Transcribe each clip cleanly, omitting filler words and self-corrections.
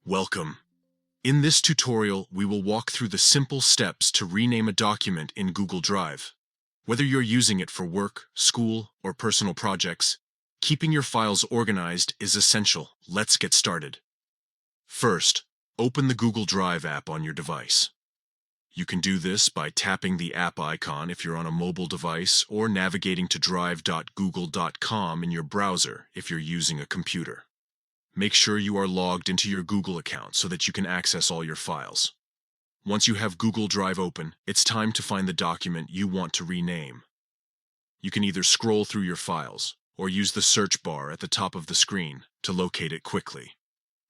Welcome. In this tutorial, we will walk through the simple steps to rename a document in Google Drive. Whether you're using it for work, school, or personal projects, keeping your files organized is essential. Let's get started. First, open the Google Drive app on your device. You can do this by tapping the app icon if you're on a mobile device or navigating to drive.google.com in your browser if you're using a computer. Make sure you are logged into your Google account so that you can access all your files. Once you have Google Drive open, it's time to find the document you want to rename. You can either scroll through your files or use the search bar at the top of the screen to locate it quickly.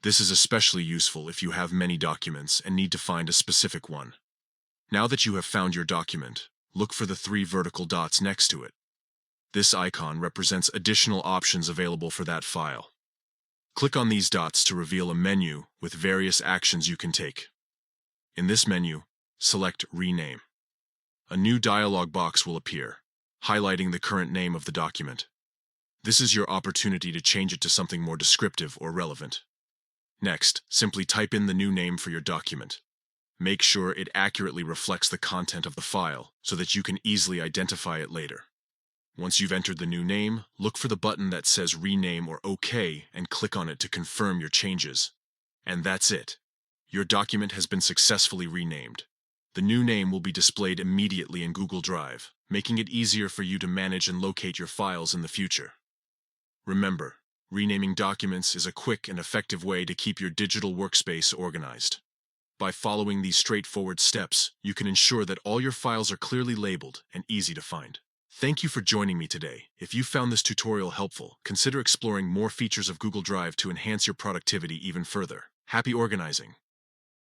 This is especially useful if you have many documents and need to find a specific one. Now that you have found your document, look for the 3 vertical dots next to it. This icon represents additional options available for that file. Click on these dots to reveal a menu with various actions you can take. In this menu, select Rename. A new dialog box will appear, highlighting the current name of the document. This is your opportunity to change it to something more descriptive or relevant. Next, simply type in the new name for your document. Make sure it accurately reflects the content of the file so that you can easily identify it later. Once you've entered the new name, look for the button that says Rename or OK and click on it to confirm your changes. And that's it. Your document has been successfully renamed. The new name will be displayed immediately in Google Drive, making it easier for you to manage and locate your files in the future. Remember, renaming documents is a quick and effective way to keep your digital workspace organized. By following these straightforward steps, you can ensure that all your files are clearly labeled and easy to find. Thank you for joining me today. If you found this tutorial helpful, consider exploring more features of Google Drive to enhance your productivity even further. Happy organizing!